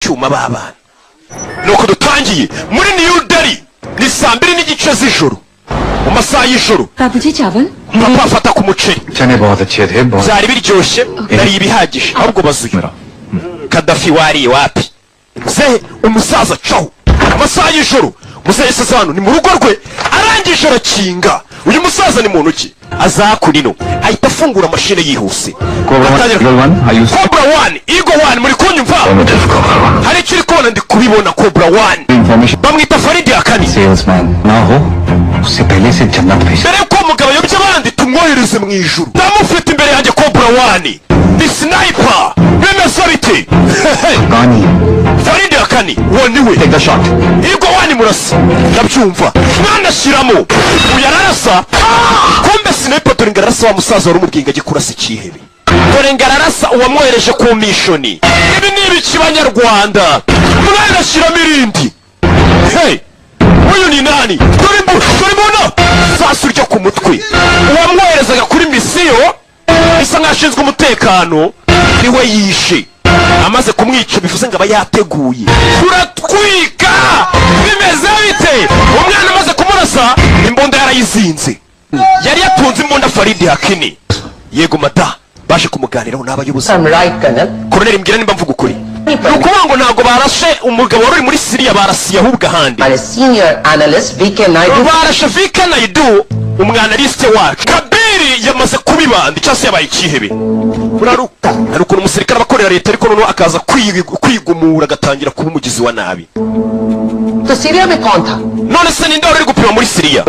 icyuma babana nuko dutangiye muri New Delhi ni 2:00 n'igice z'ijoro mu masaha y'ijoro babuji चावल papa afata ku muceri चने बहुत अच्छे थे byari biryoshye nari ibihagije ahubwo bazuye Kadafi wari wapi mzee umusaza caho amasaha y'ijoro muzehe sazano ni mu rugo rwe arangije arakinga uyu musaza ni muntu ki azakurino ahita afungura mashine yihuse Cobra 1 Eagle 1 muri kunyumva hari icyo uri kubona ndi kubibona Cobra 1 bamwita Farid Akani salesman ना हो उससे पहले से जन्नत भेज mbere ko umugabo yobye abandi tumwohereze mu ijuru ndamufite imbere yanjye Cobra 1 ni sniper bimeze bite कहानी Farid Akani woniwe take the shot Eagle 1 murasa ndabyumva mwana shiramo uyararasa kumbe sniper dore ngararasa wa musaza wari umubwinga gikurasa ikihebe dore ngararasa uwamwohereje ku mishoni ibi ni ibikibanyarwanda mwana shiramo irindi hey uyu ni nani dore mbona sasu ryo ku mutwe uwamwoherezaga kuri misiyo bisa nk'ashinzwe umutekano niwe yishe amaze kumwica bivuze ngo aba yateguye turatwika bimeze bite umwana amaze kumurasa imbunda yarayizinze yari yatunze imbunda Farid Akini yego mata baje kumuganiraho n'abayobozi Colonel mbwira nimba mvuga ukuri nuko ngo ntago barashe umugabo wari muri Syria barasiye ahubwo ahandi barashe VK Naidu umwanaliste wacu Kabiri yamaze kubibanda cyase yabaye ikihebe uraruka ariko umusirikare abakorera leta ariko noneho akaza kwigumura agatangira kuba umugizi wa nabi तो सीरिया में कौन था none se ninde wari gupima muri Syria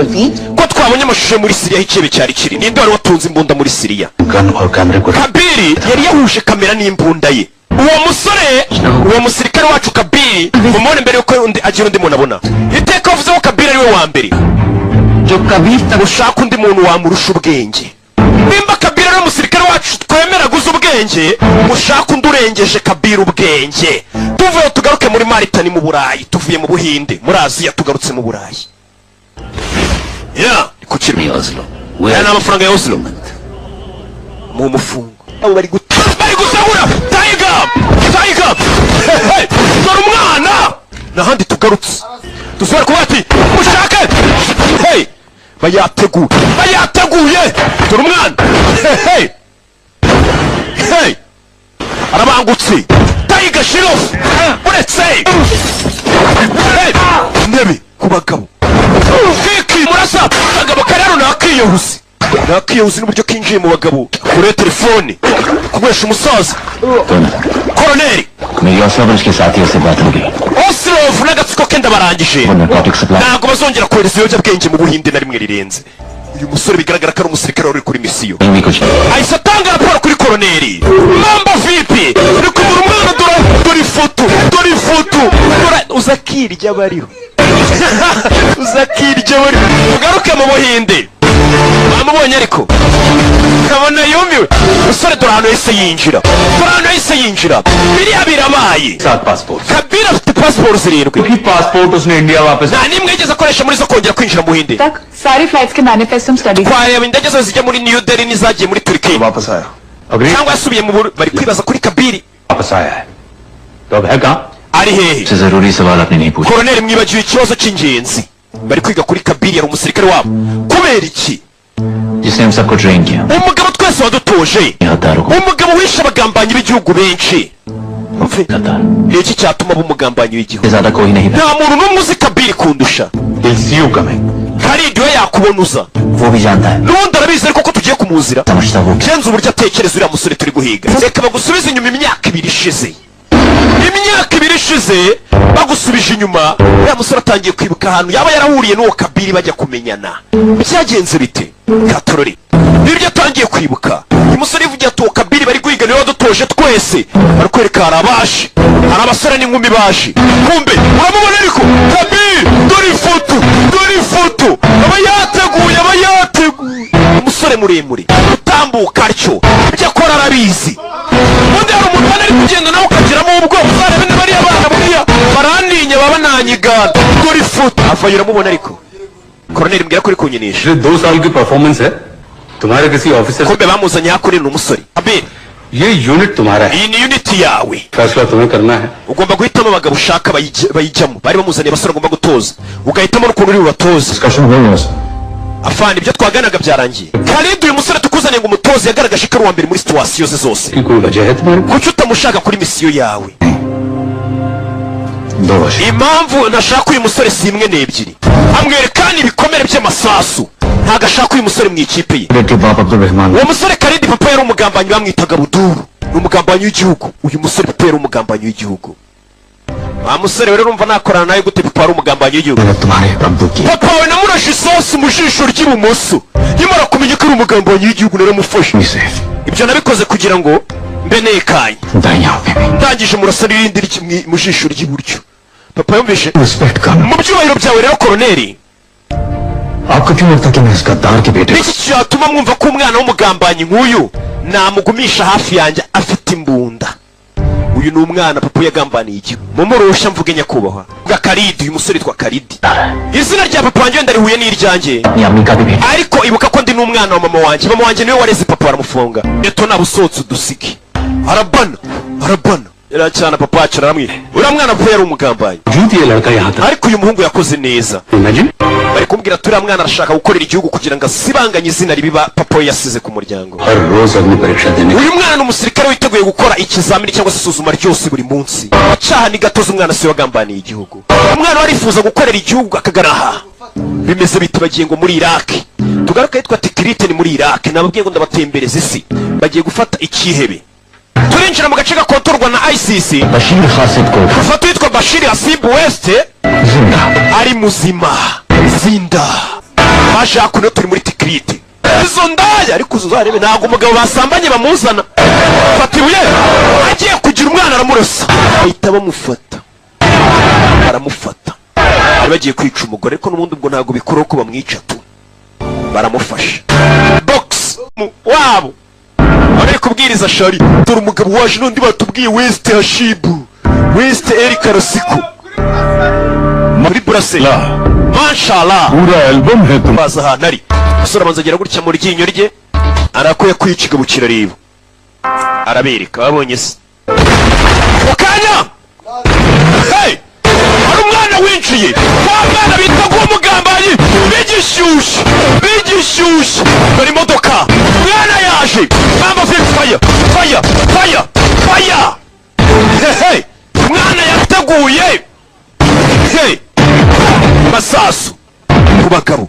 ko twabonye amashusho muri Syria h'ikebe cyari kiri ninde wari watunze imbunda muri Syria Kabiri yari yahuje kamera n'imbunda ye uwo musirikare wacu Kabiri umubone mbere yuko agira undi muntu abona iteka uvuze ko Kabiri ari we wa mbere ushaka undi muntu wamurusha ubwenge nimba Kabiri ari umusirikare wacu twemera guza ubwenge ushaka undi urengeje Kabiri ubwenge tuvuye tugaruke muri Maritani mu Burayi tuvuye mu Buhinde muri Aziya tugarutse mu Burayi kuki Oslo n'amafaranga ya Oslo mu mufungo abo bari gusahura Tiger dore umwana nahandi tugarutse dusubira kuba ati mushake bayateguye dore umwana arabangutse Tiger Shirof uretse nebe ku bagabo Viki murasa agabo kararo nakiyehuse n'uburyo kinjiye mu bagabo kuri telefone kubesha umusaza Colonel Oslov n'agatsiko ke ndabarangije ntabwo bazongera kohereza ibiyobyabwenge mu Buhinde na rimwe rirenze uyu musore bigaragara ko ari umusirikare wari kuri misiyo ahise atanga raporo kuri Colonel Mamba vipi uri kumura umwana dore ifoto uzakirya bariho ugaruke mu Buhinde bamubonye ariko kabona yumiwe usore dore ahantu yahise yinjira biriya birabaye Kabiri afite passport 7 nta nimwe yigeze akoresha muri zo kongera kwinjira mu Buhinde सारी फ्लाइट्स के manifesto study twayaba indege zose zijya muri New Delhi n'izagiye muri Turkiya cyangwa yasubiye mu bari kwibaza kuri Kabiri ari hehe Colonel mwibagiwe ikibazo cy'ingenzi bari kwiga kuri Kabiri yari umusirikare wabo kubera iki umugabo twese wadutoje umugabo wishe abagambanyi b'igihugu benshi iki cyatuma bumugambanyi w'igihugu nta muntu n'umwe uzi Kabiri kundusha Khalid we yakubonuza n'ubundi arabizi ariko ko tugiye kumuzira kenze uburyo atekereza uriya musore turi guhiga reka bagusubize inyuma imyaka ibiri ishize bagusubije inyuma uriya musore atangiye kwibuka ahantu yaba yarahuriye n'uwo Kabiri bajya kumenyana byagenze bite Katorori nibyo atangiye kwibuka uyu musore yivugiye ati uwo Kabiri bari guhiga niwe wadutoje twese bari kwereka hari abasore n'inkumi baje kumbe uramubona ariko Kabiri dore ifoto aba yateguye umusore muremure utambuka atyo ibyo akora arabizi ubundi hari umuntu ubona ari kugenda nawe ukagiramo ubwoba uzarebe niba ari abana buriya barandinya baba nanyigana dore ifoto avayo uramubona ariko Colonel mbwira kuri kunyinisha 2 साल की परफॉर्मेंस है तुम्हारे किसी officer kumbe bamuzanye hakurira umusore Kabiri ये यूनिट तुम्हारा है, iyi ni uniti yawe, फैसला तुम्हें करना है। ugomba guhitamo abagabo ushaka bayijyamo. Bari bamuzaniye abasore agomba gutoza, ugahitamo n'ukuntu uri bubatoze. Discussion हो गया sir. Afana ibyo twaganaga byarangiye. Khalid uyu musore tukuzaniye ngo umutoze yagaragaje ko ari uwa mbere muri situwasiyo ze zose. की कोई वजह है तुम्हारे? Kuki utamushaka kuri misiyo yawe? दो वजह। Impamvu ntashaka uyu musore si imwe n'ebyiri. Amwerekana ibikomere by'amasasu, ntago ashaka uyu musore mu ikipe ye. बेटे बाप अब्दुल Rahman, Uwo musore Khalid papa yari umugambanyi bamwitaga Buduru, ni umugambanyi w'igihugu. Uyu musore papa yari umugambanyi w'igihugu. Wa musore rero urumva nakorana nawe gute? Papa yari umugambanyi w'igihugu. तुम्हारे अब्दू की Papa we namurashe isosi mu jisho ry'ibumoso, nyamara kumenya ko ari umugambanyi w'igihugu naramufashe. से Ibyo nabikoze kugira ngo mbe nekanye. दाइयां पे Ndangije murasa n'irindi mu jisho ry'iburyo. Papa yumvishe respect का। mu byubahiro byawe rero koroneri, आपको क्यों लगता कि मैं इस गद्दार के बेटे? niki cyatuma mwumva ko umwana w'umugambanyi nk'uyu namugumisha hafi yanjye afite imbunda? Uyu ni umwana papa yagambaniye igihugu. Mumurusha mvuge nyakubahwa bwa Khalid. Uyu musore yitwa Khalid. Izina rya papa wanjye ndarihuye n'iryanjye, अपनी अम्मी का भी बेटा। ariko ibuka ko ndi n'umwana wa mama wanjye. Mama wanjye niwe wareze papa baramufunga. Eto nabusotse udusiki arabana cyane papa wacu aramwira. Uriya mwana papa yari umugambanyi, झूठ ये लड़का यहाँ था। ariko uyu muhungu yakoze neza. Imagine Bari kumbwira turiya mwana arashaka gukorera igihugu kugira ngo asibanganye izina ribiba papa we yasize ku muryango. हर रोज अग्नि परीक्षा देने Uyu mwana ni umusirikare witeguye gukora ikizamini cyangwa se isuzuma ryose buri munsi. Icyaha ni gatozi, umwana si we wagambaniye igihugu. Umwana warifuza gukorera igihugu akagaraha. Bimeze biti bagiye ngo muri Iraq. Tugaruka yitwa Tikrit ni muri Iraq. Nababwiye ngo ndabatembereza isi. Bagiye gufata ikihebe. Turinjira mu gace gakontorwa na ICC. Bashir खासिद को Gufata yitwa Bashir Asib West जिंदा ari muzima. Zinda. Baje hakuno turi muri Tikrit. Izo ndaya ariko uzarebe ntabwo umugabo basambanye bamuzana. Fata ibuye agiye kugira umwana aramurasa, bahita bamufata, baramufata. Bari bagiye kwica umugore, ariko n'ubundi ubwo ntabwo bikuraho ko bamwica tu. Baramufasha box wabo bari kubwiriza shari. Dore umugabo waje n'undi batubwiye West Hashibu, West Eric Karasiko muri Brussels. Mashallah पूरा एल्बम है तुम। baza ahantu ari. Umusore abanza agera gutya mu ryinyo rye, arakuye kwica mu kirareba, arabereka. Babonye se mukanya, hey, hari umwana winjiye. Wa mwana bita guwo mugambanyi bigishyushye bari imodoka. Mwana yaje mama fire hey, mwana yateguye hey, masasu ku bagabo.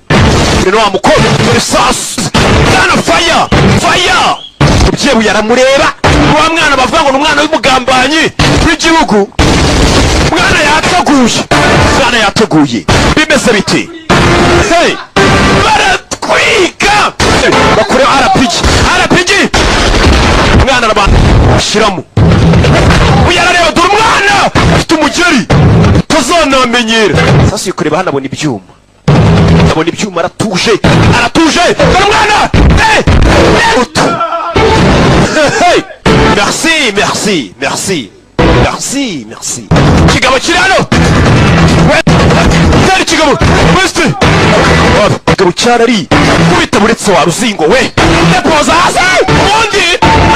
Rero wa mukobwa dore sasu mwana fire ubyebu yaramureba. Wa mwana bavuga ngo ni umwana w'umugambanyi w'igihugu. Mwana yateguye bimeze biti hey, baratwika bakore RPG. Mwana arabashiramo uyarareba. Dore umwana afite umugeri tuzanamenyera. Sasa yo kureba hano abona ibyuma, aratuje. Dore umwana merci. Kigabo kiri hano, cyari kigabo weste kigabo cyarari kubita buretse wa ruzingo we depoza hasi. Ubundi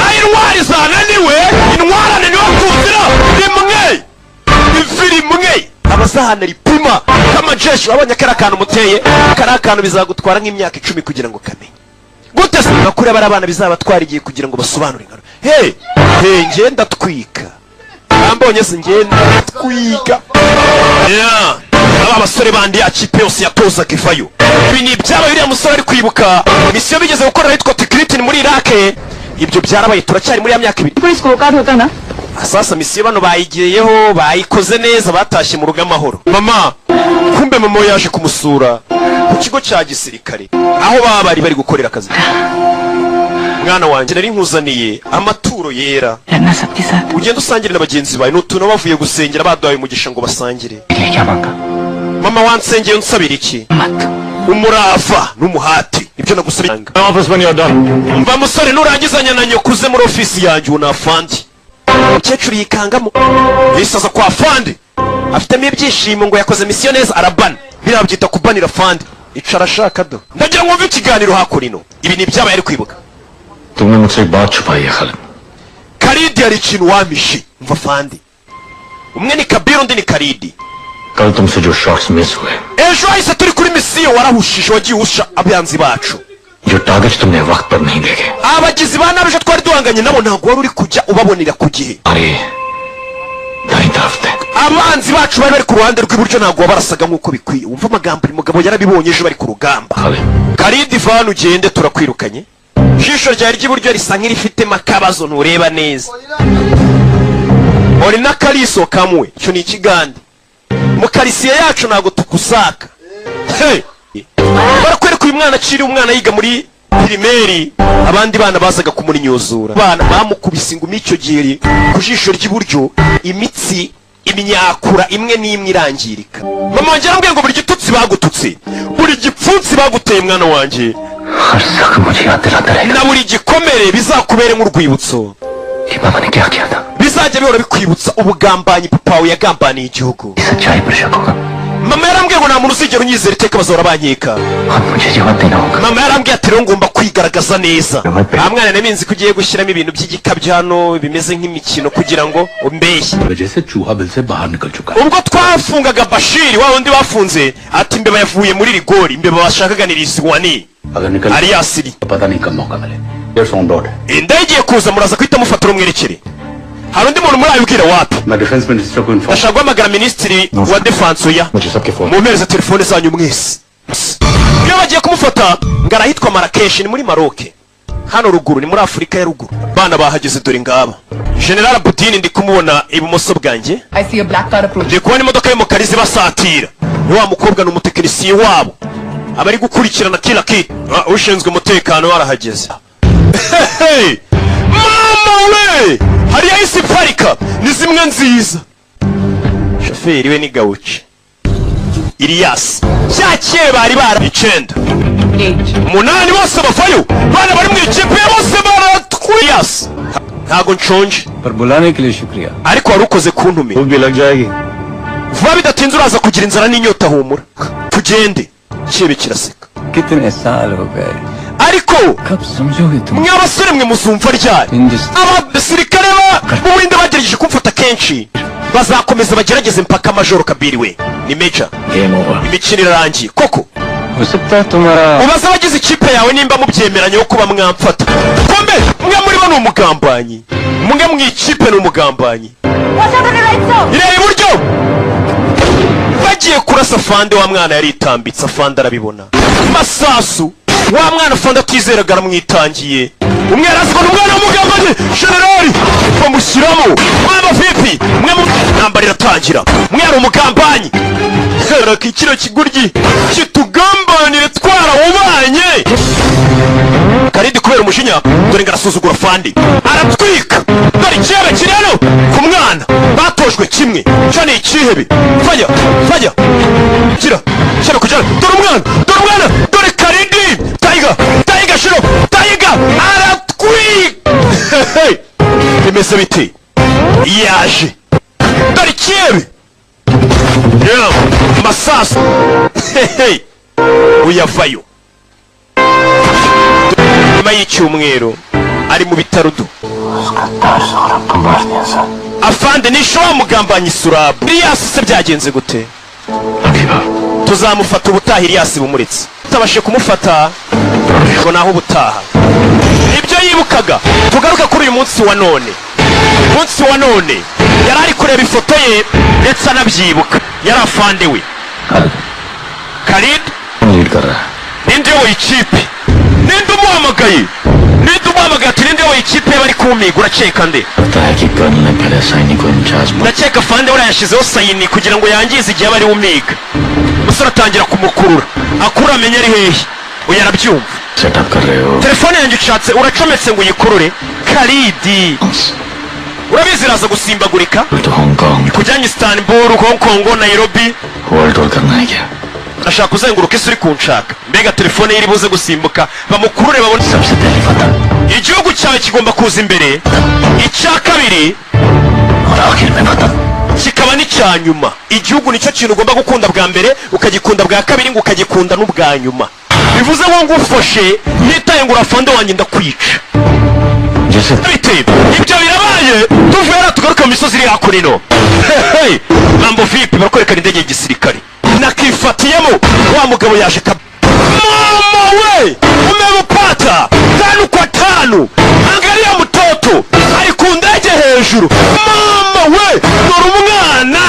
ayi intwari zananiwe, intwarane niwe kuzira rimwe abazahana ripima kama jeshi. Wabonye kari akantu muteye, kari akantu bizagutwara nk'imyaka 10 kugira ngo kamenye gute se bakure bari abana bizabatwara igihe kugira ngo basobanure ingano. Hey ngenda twika ambonye se ngenda twika yeah. Aba basore bandi ya kipe yose yatoza kivayo. Ibi ni byaba biriya musore ari kwibuka misiyo bigeze gukora yitwa Tikrit muri Iraq. Ibyo byarabaye turacyari muri ya myaka 2. पुलिस को औकात होता ना। Sasa misiyo bano bayigiyeho, bayikoze neza, batashye mu rugo amahoro. Mama kumbe mama yaje kumusura ku kigo cya gisirikare aho bari gukorera akazi. Mwana wanjye nari nkuzaniye amaturo yera, लड़ना सबके साथ। ugenda usangire na bagenzi bawe. N'utuntu bavuye gusengera baduhaye umugisha ngo basangire. ये क्या मांगा? Mama wansengeye unsabira iki? Umurava n'umuhati nibyo nagusabira. Office when you're done. Mva musore nurangizanya na nyokuze muri ofisi yanjye unafandi. Umukecuru yikangamo yisaza kwa fandi, afitemo ibyishimo ngo yakoze misiyo neza. Arabana birabyita kubanira fandi. Icara shaka do, ndagira ngo mve ikiganiro hakurino. Ibi ni byabaye ari kwibuka. तुमने मुझसे एक बात छुपाई है Khalid. Karidi hari ikintu wamishe umva fandi umwe ni Kabir undi ni Karidi कल तुमसे जो shots miss हुए ejo hahise turi kuri misiyo warahushije wagiye uhusha abanzi bacu जो टारगेट्स तुमने वक्त पर नहीं देखे abagizi ba nabi ejo twari duhanganye nabo ntabwo wari uri kujya ubabonera ku gihe अरे दाई तरफ थे abanzi bacu bari ku ruhande rw'iburyo ntabwo wabarasaga nk'uko bikwiye wumva amagambo uyu mugabo yarabibonye ejo bari ku rugamba Karidi vana ugende turakwirukanye ijisho ryawe ry'iburyo risa nk'irifitemo akabazo ntureba neza uri n'akariso kamwe icyo ni ikigande mu karisiye yacu ntabwo tukusaka barakwereka uyu mwana akiri umwana yiga muri pirimeri abandi bana bazaga kumurinyuzura abana bamukubise ingumi icyo gihe ku jisho ry'iburyo imitsi imyakura imwe n'imwe irangirika mama wanjye arambwira ngo buri gitutsi bagututse buri gipfunsi baguteye mwana wanjye na buri gikomere bizakubere nk'urwibutso bizajya bihora bikwibutsa ubugambanyi papa wawe yagambaniye igihugu mama yarambwiye ngo nta muntu uzigera unyizera iteka bazahora bankeka mama yarambwiye ati rero ngomba kwigaragaza neza nta mwana naminzi ko ugiye gushyiramo ibintu by'igikabyo hano bimeze nk'imikino kugira ngo umbeshye ubwo twafungaga Bashiri wa wundi bafunze ati imbeba yavuye muri rigori imbeba bashakaga ni Rizwani Aliyasiri indege igiye kuza muraza kwita mufatira umwerekere hari undi muntu murabibwira wapi ndashaka guhamagara minisitiri wa defense oya mumpereze telefone zanyu mwese iyo bagiye kumufata ngo arahitwa Marrakesh ni muri Maroc hano ruguru ni muri Afurika ya ruguru bana bahageze dore ngaba General Budini ndi kumubona ibumoso bwanjye ndi kubona imodoka y'umukara izi basatira ni wa mukobwa n'umutekinisiye wabo abari gukurikirana kila kitu ushinzwe umutekano warahageze mama we hari yahise iparika ni zimwe nziza shoferi we ni Gauchi Ilias cyakeye bari bara 9 umunani bose bavayo bana bari mu ikipe bose baratwiyas ntago nshonje ariko warukoze kuntume vuba bidatinze uraza kugira inzara n'inyota humura tugende cyebe kiraseka ariko mwe abasore mwe muzumva ryari abasirikare b'ubuhinde bagerageje kumfata kenshi bazakomeza bagerageze mpaka Majoro Kabir we ni Major imikino irarangiye koko ubaza abagize ikipe yawe nimba mubyemeranye wo kuba mwamfata kombe mwe muri bo ni umugambanyi mwe mu ikipe ni umugambanyi ireba iburyo bagiye kurasa fande wa mwana yari itambitse fande arabibona masasu wa mwana fande atizeraga aramwitangiye umwe araziko n'umwana w'umugambanyi generali bamushyiramo mwaba vipi mwe nambara iratangira mwe ari umugambanyi heraka ikiro kiguryi kitugambanire twarawubanye Karidi kubera umujinya dore ngarasuzugura fande aratwika dore icyebe kiri hano ku mwana batojwe kimwe cyo ni ikihebe fajya kira cyane kujyana dore umwana dore Karidi Taiga shiro Taiga aratwika bimeze biti yaje dore ikihebe masasu uyavayo nyuma y'icyumweru ari mu bitaro afande nisho wamugambanyi Surabu Ilias se byagenze gute tuzamufata ubutaha Ilias bumuretse tutabashe kumufata ngo naho ubutaha ibyo yibukaga tugaruka kuri uyu munsi wa none yari ari kureba ifoto ye ndetse anabyibuka yari afande we Khalid ninde wo ikipe ninde umuhamagaye ati ninde wo ikipe bari kumiga uraceka nde ndakeka fande we yashyizeho sayini kugira ngo yangize igihe bari umiga musore atangira kumukurura akura amenya ari hehe uyu arabyumva telefone yanjye ucatse uracometse ngo uyikurure Khalid urabizi iraza gusimbagurika kujyanye Istanbul Hong Kong Nairobi ashaka kuzenguruka isi uri kunshaka mbega telefone ye iri buze gusimbuka bamukurure babone igihugu cyawe kigomba kuza imbere icya kabiri kikaba n'icya nyuma igihugu nicyo kintu ugomba gukunda bwa mbere ukagikunda bwa kabiri ngo ukagikunda n'ubwa nyuma bivuze ngo ngufashe nitaye ngo urafande wanjye ndakwica. Ibyo birabaye tuvuye hano tugaruka mu misozi iri hakurino. Mambo vipi barakwerekana indege y'igisirikare nakifatiyemo wa mugabo yaje mama we umemupata 5 kwa 5. Angalia mtoto ari ku ndege hejuru. Mama we dore umwana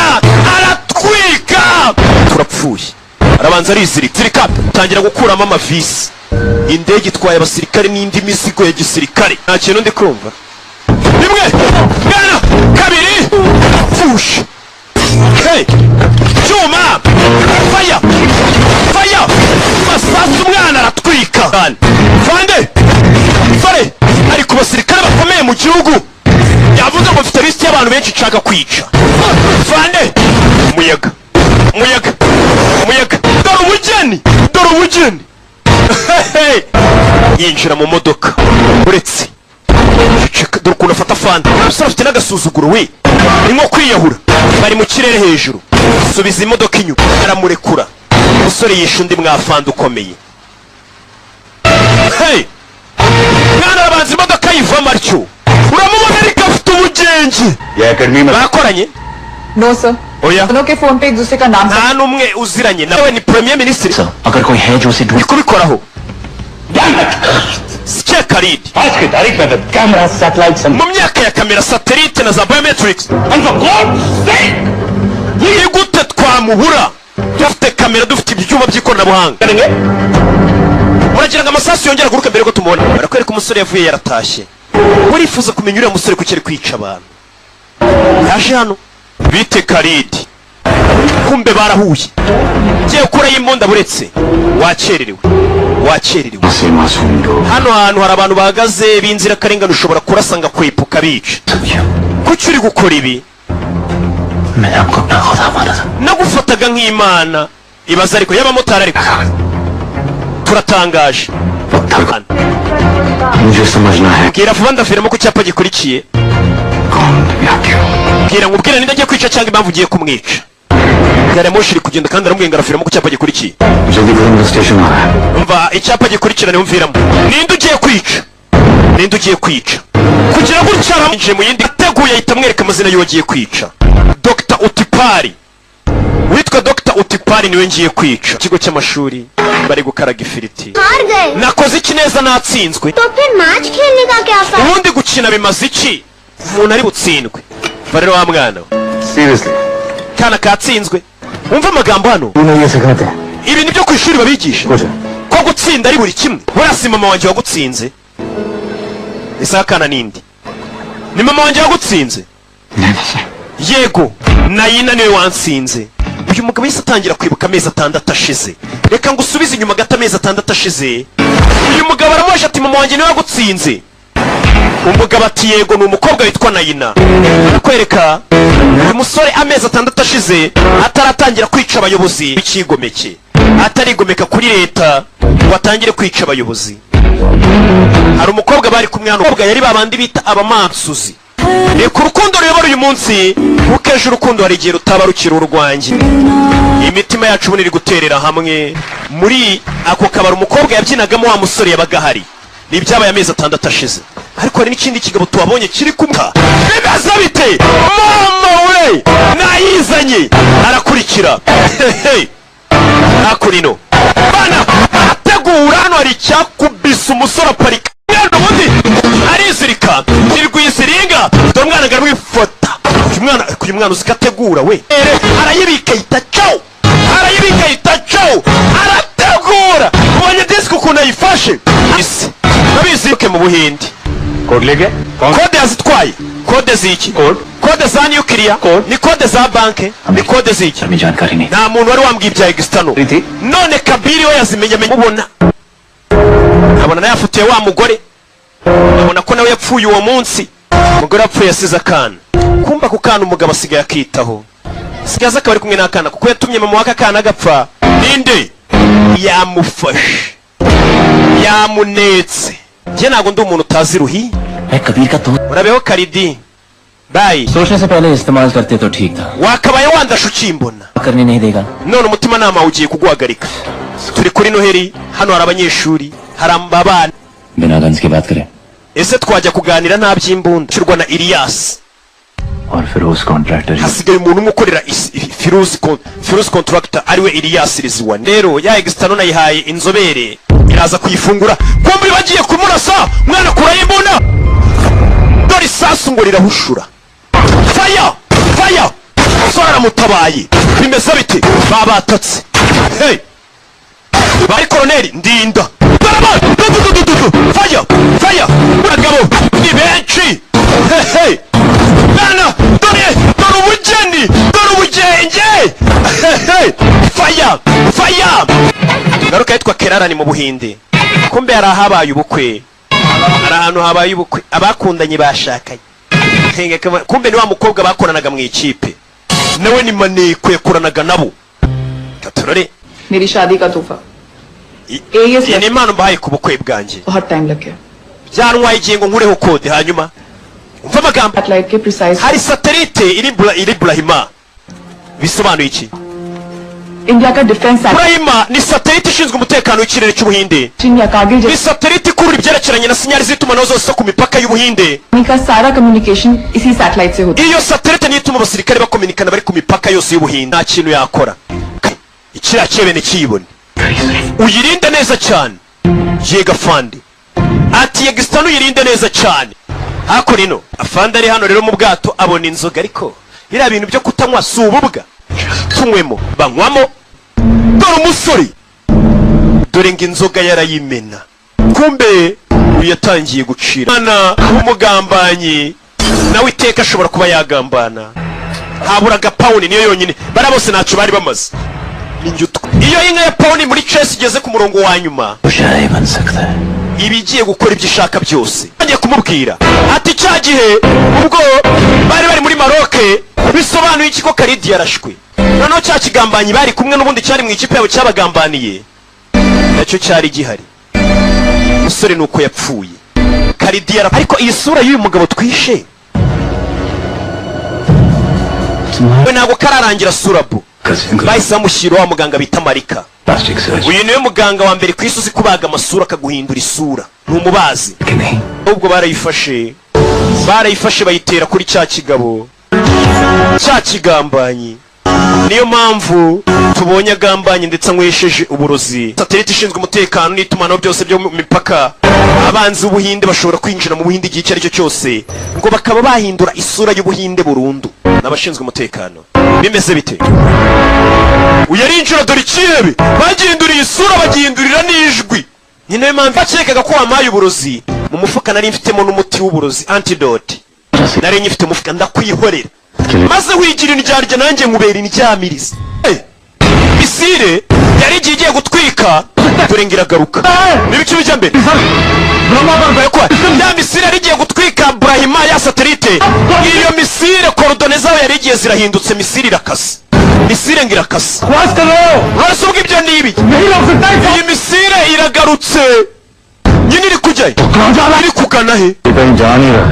aratwika. Turapfuye. Arabanza arizirika tangira gukuramo amavisi. Indege itwaye abasirikare n'indi mizigo ya gisirikare. Nta kintu ndi kumva. Rimwe gana kabiri fush. Hey Juma fire fire masasu umwana aratwika. Fande fare ari ku basirikare bakomeye mu gihugu. Yavuze ngo mfite list y'abantu benshi nshaka kwica. Fande umuyaga umuyaga umuyaga dore ubugeni dore ubugeni. Yinjira mu modoka uretse dore ukuntu afata fanta. Umusore afite n'agasuzuguro we ni nko kwiyahura. Bari mu kirere hejuru subiza imodoka inyuma aramurekura. Umusore yishe undi mwafanda ukomeye. Mwana arabanza imodoka yivamo atyo uramubona ariko afite ubugenge. Barakoranye? No sir. Oya दोनों के फोन पे एक दूसरे का नाम nta n'umwe uziranye nawe ni premier ministre. अगर कोई है जो उसे ढूंढ kubikoraho Sike Khalid आज की तारीख में camera satellite mu myaka ya kamera satellite na za biometrics ni gute twamubura dufite kamera dufite ibyuma by'ikoranabuhanga. Muragira ngo amasasu yongera guruka mbere ko tumubona. Barakwereka umusore yavuye yaratashye. Urifuza kumenya uriya musore kuki ari kwica abantu. Yaje hano bite Khalid kumbe barahuye. Giye kura y'imbunda buretse wakererewe wakererewe. Hano hantu hari abantu bahagaze binzira karengana ushobora kurasanga kwepuka bica. Kuki uri gukora ibi? Nagufataga nk'Imana. Ibaza ariko y'abamotari ariko turatangaje. Bwira vuba ndafiramo ku cyapa gikurikiye. Bwira ngubwira ninde agiye kwica cyangwa impamvu ugiye kumwica. Gare moshi iri kugenda kandi aramubwira arafiramo ku cyapa gikurikiye. Umva icyapa gikurikirana umviramo. Ninde ugiye kwica? Ninde ugiye kwica? Kugira ngo ucaramije mu yindi ateguye ahita amwereka amazina y'uwo agiye kwica. Dr. Utipari. Witwa Dr. Utipari niwe ngiye kwica. Ikigo cy'amashuri bari gukaraga ifiriti. Nakoze iki neza natsinzwe. तो फिर मैच खेलने का क्या फायदा? Ubundi gukina bimaze iki? Umuntu ari butsindwe. Barero wa mwana. Seriously. Kana katsinzwe. Umva amagambo hano. Ibi nibyo ku ishuri babigisha. Ko gutsinda ari buri kimwe. Burasi mama wanjye wagutsinze. Isa kana nindi. Ni mama wanjye wagutsinze. Yego, Nayina niwe wansinze. Uyu mugabo yise atangira kwibuka amezi 6 ashize. Reka ngo usubize inyuma gato amezi 6 ashize. Uyu mugabo aramwaje ati mama wanjye niwe wagutsinze. Umugabo ati yego ni umukobwa witwa Nayina. Arakwereka uyu musore amezi 6 ashize ataratangira kwica abayobozi b'ikigomeke. Atarigomeka kuri leta watangire kwica abayobozi. Hari umukobwa bari kumwe hano. Umukobwa yari babandi bita abamansuzi. Reka urukundo ruyobora uyu munsi kuko ejo urukundo hari igihe rutaba rukiri urwanjye. Imitima yacu ubu iri guterera hamwe. Muri ako kabari umukobwa yabyinagamo wa musore yabaga hari. Ni ibyabaye amezi 6 ashize. Ariko hari n'ikindi kigabo tuwabonye kiri kumka. Bibaza bite? Mama we nayizanye arakurikira. Akurino bana ategura hano hari cyakubisa umusore aparika. Ubundi arizirika nirwiziringa dore umwana ngo arwifota. Uyu mwana uzikategura we arayibika itacaho arayibika itacaho arategura. Ubonye disk ukuntu ayifashe isi nabiziruke mu Buhindi. Code lege? Kode yazitwaye. Kode ziki? Kode za nuclear ni kode za banke ni kode ziki? Nta muntu wari wambwiye ibya Egistano. None Kabiri we yazimenya mubona. Abona naye afutiye wa mugore. Abona ko nawe yapfuye uwo munsi. Umugore apfuye asize akana. Kumba ku kana umugabo asigaye akitaho. Sigaza akaba ari kumwe n'akana kuko yatumye mama waka kana agapfa. Ninde? Yamufashe. Yamunetse. Je nago ndi umuntu utazi ruhi. Urabeho Khalid. bayi सोचने से पहले इस्तेमाल करते तो ठीक था wakabaye wandasha ukimbona करने नहीं देगा none umutima nama ugiye kuguhagarika turi kuri noheri hano hari abanyeshuri hari abana बिना गन्स की बात करें ese twajya kuganira nta by'imbunda cyurwa na Elias और फिर उस contractor hasigaye umuntu umwe ukorera Firuzi contractor ariwe Elias Rizwan rero ya external nayihaye inzobere iraza kuyifungura kumbi bagiye kumurasa mwana kuraye imbunda dore sasu ngo rirahushura fire sora mutabaye bimeze bite babatatse hey bari koroneri ndinda fire bagabo ni benshi hey bana dore ubugenge hey fire ngaruka yitwa Kerara ni mu Buhinde kumbe hari ahabaye ubukwe hari ahantu habaye ubukwe abakundanye bashakanye kumbe ni wa mukobwa bakoranaga mu ikipe nawe ni maneko yakoranaga nabo katurore मेरी शादी का तोहफा iyi ni impano mbahaye ku bukwe bwanjye बहुत टाइम लग गया byantwaye igihe ngo nkureho kode hanyuma umva amagambo satellite के precise hari satelite iri Burahima bisobanuye iki India का defence Burahima ni satelite ishinzwe umutekano w'ikirere cy'Ubuhinde चीन या Kargil ni satelite ikurura ibyerekeranye na sinyari z'itumanaho zose ku mipaka y'Ubuhinde का सारा कम्युनिकेशन इसी सैटेलाइट से होता iyo satelite niyo ituma abasirikare bakominikana bari ku mipaka yose y'Ubuhinde nta kintu yakora ikiriya cyebene kiyibone uyirinde neza cyane yega fandi ati yegistano uyirinde neza cyane hako rino afandi ari hano rero mu bwato abona inzoga ariko biriya bintu byo kutanywa si ububwa tunywemo banywamo dore umusore dore ngo inzoga yarayimena kumbe yatangiye gucira mwana w'umugambanyi nawe iteka ashobora kuba yagambana haburaga pawuni niyo yonyine bara bose ntacyo bari bamaze iyo inka ya pawuni muri chess igeze ku murongo wa nyuma ibigiye gukora ibyo ishaka byose ngiye kumubwira ati cya gihe ubwo bari muri Maroke bisobanuye iki ko Karidi yarashwe noneho cya kigambanyi bari kumwe n'ubundi cyari mu ikipe yabo cyabagambaniye nacyo cyari gihari umusore nuko yapfuye Karidi ariko iyi sura y'uyu mugabo twishe we ntabwo kararangira surabu bahise bamushyira wa muganga bita Marika uyu niwe muganga wa mbere ku isi uzi kubaga amasura akaguhindura isura ni umubazi ubwo barayifashe bayitera kuri cya kigabo cya kigambanyi niyo mpamvu tubonye agambanyi ndetse anywesheje uburozi satelite ishinzwe umutekano n'itumanaho byose byo mu mipaka abanzi b'Ubuhinde bashobora kwinjira mu Buhinde igihe icyo ari cyo cyose ngo bakaba bahindura isura y'Ubuhinde burundu n'abashinzwe umutekano bimeze bite uyarinjira dore ikirebe bagihinduriye isura bagihindurira n'ijwi ni nayo mpamvu bakekaga ko wamaye uburozi mu mufuka nari mfitemo n'umuti w'uburozi antidote nari nyifite umufuka ndakwihorera maze wigira indyarya nanjye nkubera indyamiriza misire yari igiye gutwika dore ngiragaruka n'ibice bijya mbere ya misire yari igiye gutwika Burahima ya satelite iyo misire korodone zawe yari igiye zirahindutse misire irakase misire ngirakase urasa ubwo ibyo nibi iyi misire iragarutse nyine iri kujya iri kugana he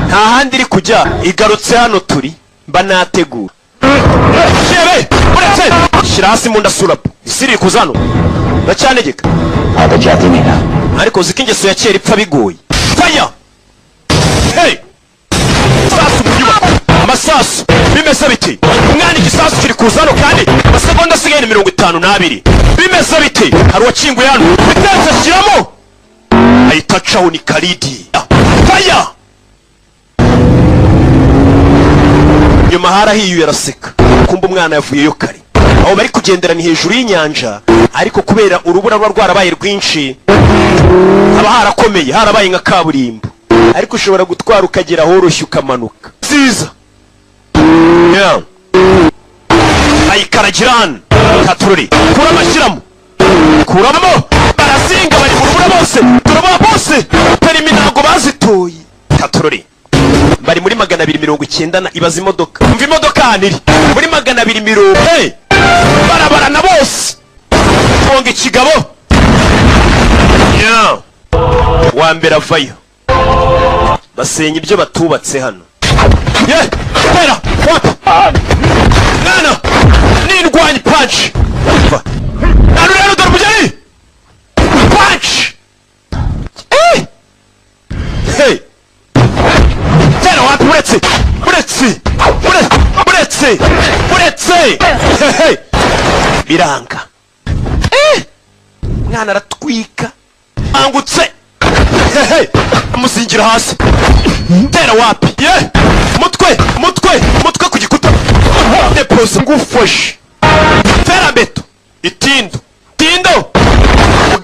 nta handi iri kujya igarutse hano turi mba nategura shebe uretse shyira hasi mu ndasurabu misire iri kuza hano ndacyanegeka ariko ziko ingeso ya kera ipfa bigoye faya hey sasu mu nyubako amasasu bimeze biti umwana igisasu kiri kuza hano kandi amasegonda asigaye ni 52 bimeze biti hari uwakinguye hano bitenze shyiramo ahita acaho ni Karidi faya nyuma harahiye yaraseka kumva umwana yavuyeyo kare aho bari kugendera ni hejuru y'inyanja ariko kubera urubura ruba rwarabaye rwinshi haba harakomeye harabaye nka kaburimbo ariko ushobora gutwara ukagera horoshye ukamanuka nziza ayikaragirana katururi kuramo ashyiramo kuramo barazinga bari mu rubura bose turabona bose perimi ntabwo bazitoye katururi bari muri 290 ibaza imodoka umva imodoka haniri muri 220 barabarana bose konga ikigabo wa mbere avayo basenya ibyo batubatse hano ye tera wapa nana nindwanya punch nanu rero dore umugeni punch hey tera wapa uretse hey biranga mwana aratwika angutse amusingira hasi tera wapi ye mutwe ku gikuta deposa ngufashe fera beto tindo mu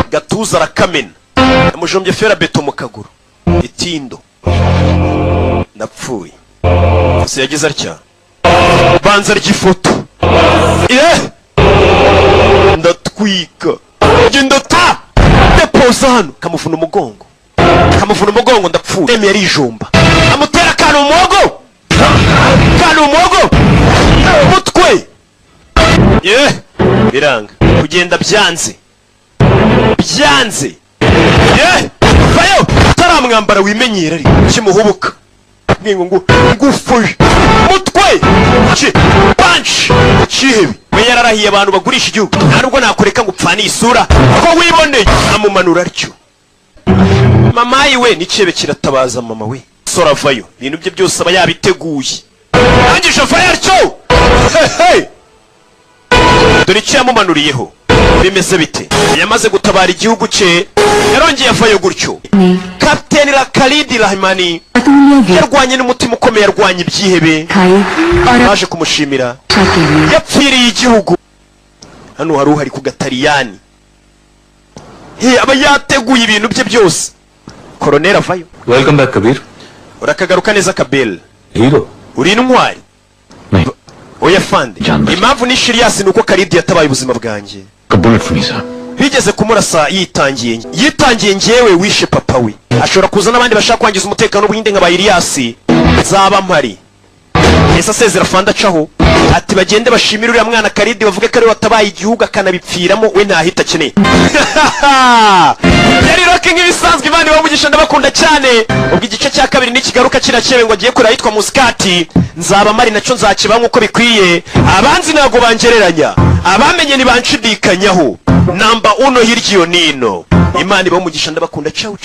gatuza arakamena amujombye fera beto mu kaguru tindo napfuye se yagize atya banza ry'ifoto ndatwika gendota deposa hano kamuvuna umugongo ndapfuye demi yari ijomba amutera kanu umuhogo mutwe biranga kugenda byanze vayo taramwambara wimenyera ari kimuhubuka ngufuje mutwe punch chihebe we yararahiye abantu bagurisha igihugu ntabwo nakureka ngo upfane isura ko wiboneye amumanura arcyo mama yiwe nicebe kiratabaza mama we sora vayo ibintu bye byose aba yabiteguye angisha vayo arcyo dore icyo yamumanuriyeho bimeze bite yamaze gutabara igihugu cye yarongeye vayo gutyo Kapiteni Khalid Rahmani yarwanye n'umutima ukomeye yarwanye ibyihebe baje kumushimira yapfiriye igihugu hano hari uhari ku gatariyani aba yateguye ibintu bye byose Colonel avayo Welcome back Kabir urakagaruka neza Kabel Hero uri intwari oya fande impamvu ni Shirias nuko Khalid yatabaye ubuzima bwanjye bullet for me sir bigeze kumurasa yitangiye ngewe wishe papa we ashobora kuza n'abandi bashaka kwangiza umutekano w'inde nka Bayiriasi zaba mpari ese asezera fanda caho ati bagende bashimira uriya mwana Khalid bavuge ko ari watabaye igihugu akanabipfiramo we ntahita akeneye yari rocking ibisanzwe Imana bamugisha ndabakunda cyane ubwo igice cya kabiri n'ikigaruka kirakebe ngo agiye kuri yitwa Muskati nzaba mari naco nzakiba nkuko bikwiye abanzi nago bangereranya abamenye ni banshidikanyaho namba 1 hiryo nino Imana bamugisha ndabakunda ciao